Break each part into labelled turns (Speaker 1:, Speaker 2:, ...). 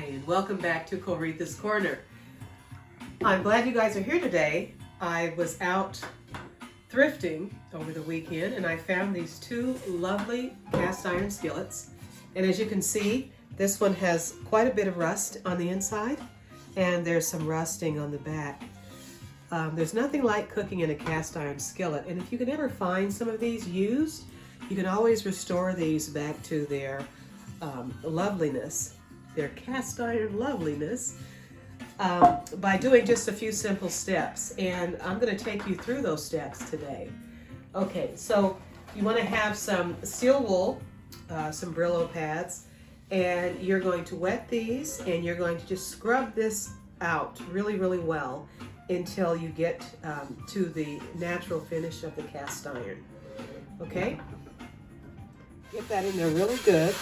Speaker 1: and welcome back to Coretha's Corner. I'm glad you guys are here today. I was out thrifting over the weekend and I found these two lovely cast iron skillets. And as you can see, this one has quite a bit of rust on the inside and there's some rusting on the back. There's nothing like cooking in a cast iron skillet, and if you can ever find some of these used, you can always restore these back to their loveliness, their cast iron loveliness, by doing just a few simple steps. And I'm going to take you through those steps today. Okay, so you want to have some steel wool, some Brillo pads, and you're going to wet these and you're going to just scrub this out really, really well until you get to the natural finish of the cast iron. Okay? Get that in there really good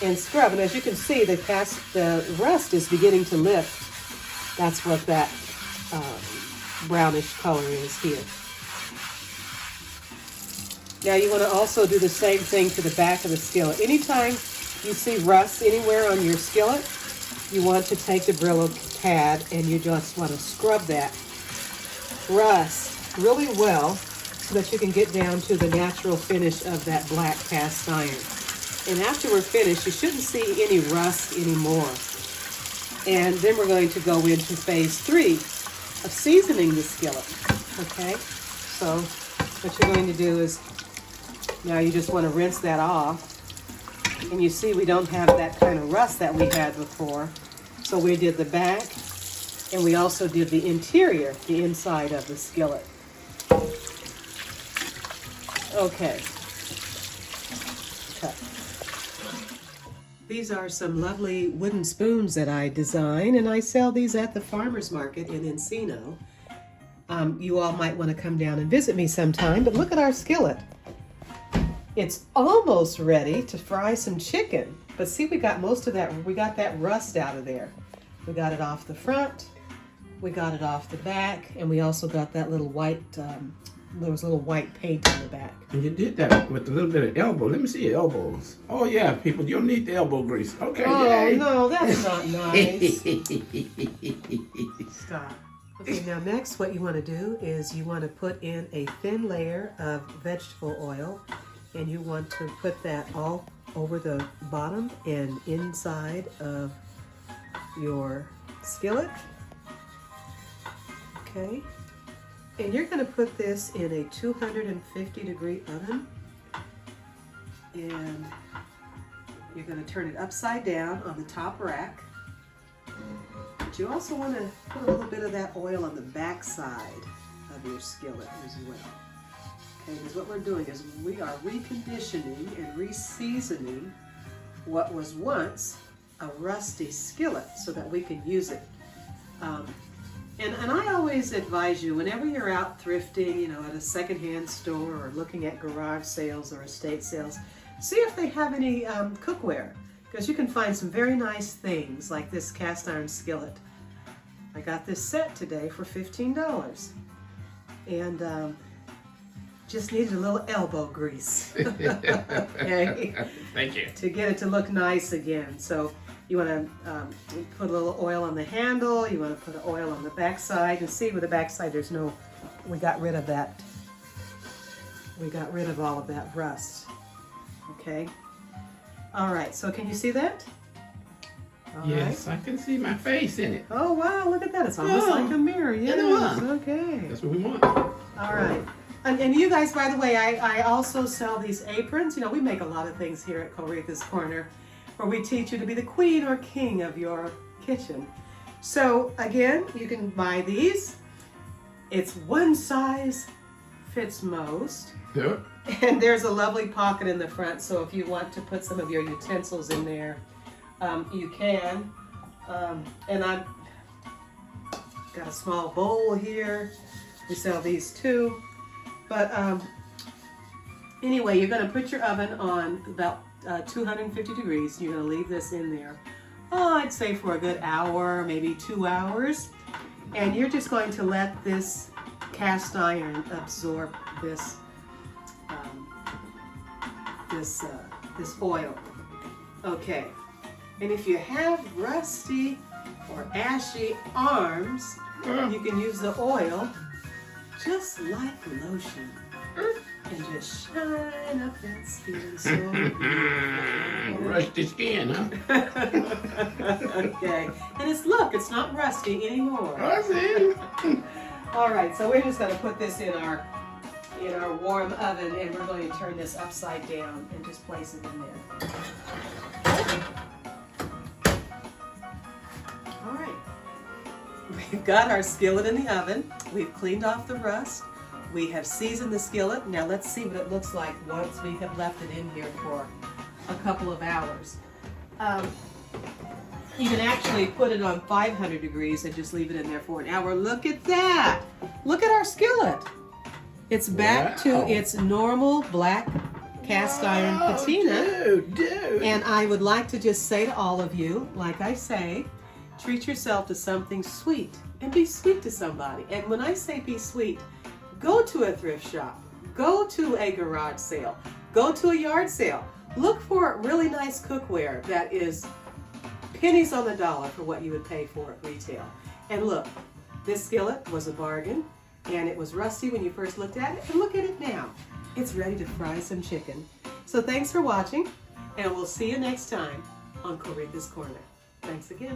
Speaker 1: and scrub. And as you can see, the rust is beginning to lift. That's what that brownish color is here. Now you want to also do the same thing to the back of the skillet. Anytime you see rust anywhere on your skillet, you want to take the Brillo pad and you just want to scrub that rust really well so that you can get down to the natural finish of that black cast iron. And after we're finished, you shouldn't see any rust anymore. And then we're going to go into phase 3 of seasoning the skillet. Okay, so what you're going to do is, now you just want to rinse that off. And you see we don't have that kind of rust that we had before. So we did the back, and we also did the interior, the inside of the skillet. Okay. Cut. These are some lovely wooden spoons that I design, and I sell these at the farmer's market in Encino. You all might want to come down and visit me sometime, but look at our skillet. It's almost ready to fry some chicken, but see, we got most of that, we got that rust out of there. We got it off the front, we got it off the back, and we also got that little white, there was a little white paint on the back.
Speaker 2: And you did that with a little bit of elbow. Let me see your elbows. Oh yeah, people, you don't need the elbow grease. Okay,
Speaker 1: oh,
Speaker 2: yay.
Speaker 1: No, that's not nice. Stop. Okay, now next what you want to do is you want to put in a thin layer of vegetable oil, and you want to put that all over the bottom and inside of your skillet. Okay, and you're going to put this in a 250-degree oven, and you're going to turn it upside down on the top rack. But you also want to put a little bit of that oil on the back side of your skillet as well. Okay, because what we're doing is we are reconditioning and reseasoning what was once a rusty skillet so that we can use it. And I always advise you, whenever you're out thrifting, you know, at a secondhand store or looking at garage sales or estate sales, see if they have any cookware, because you can find some very nice things like this cast iron skillet. I got this set today for $15, and just needed a little elbow grease. Okay.
Speaker 2: Thank you.
Speaker 1: To get it to look nice again. So you want to put a little oil on the handle, you want to put oil on the back side, and see with the back side there's no, we got rid of that, we got rid of all of that rust. Okay. All right, so can you see that? All
Speaker 2: Yes,
Speaker 1: right.
Speaker 2: I can see my face in it.
Speaker 1: Oh wow, look at that. It's almost like a mirror. Yes. Okay.
Speaker 2: That's what we want.
Speaker 1: All right. And you guys, by the way, I also sell these aprons. You know, we make a lot of things here at Coretha's Corner where we teach you to be the queen or king of your kitchen. So again, you can buy these. It's one size fits most.
Speaker 2: Yep.
Speaker 1: And there's a lovely pocket in the front, so if you want to put some of your utensils in there, you can. And I've got a small bowl here. We sell these too. But anyway, you're going to put your oven on about 250 degrees. You're going to leave this in there, oh, I'd say for a good hour, maybe 2 hours. And you're just going to let this cast iron absorb this this oil. Okay. And if you have rusty or ashy arms, you can use the oil just like lotion. And just shine up that skin so beautiful.
Speaker 2: Rusty skin, huh?
Speaker 1: Okay. And look, it's not rusty anymore.
Speaker 2: I see.
Speaker 1: All right, so we're just going to put this in our warm oven, and we're going to turn this upside down and just place it in there. All right. We've got our skillet in the oven. We've cleaned off the rust. We have seasoned the skillet. Now let's see what it looks like once we have left it in here for a couple of hours. You can actually put it on 500 degrees and just leave it in there for an hour. Look at that. Look at our skillet. It's back to its normal black cast iron patina.
Speaker 2: Dude.
Speaker 1: And I would like to just say to all of you, like I say, treat yourself to something sweet and be sweet to somebody. And when I say be sweet, go to a thrift shop, go to a garage sale, go to a yard sale. Look for really nice cookware that is pennies on the dollar for what you would pay for at retail. And look, this skillet was a bargain, and it was rusty when you first looked at it, and look at it now. It's ready to fry some chicken. So thanks for watching, and we'll see you next time on Coretha's Corner. Thanks again.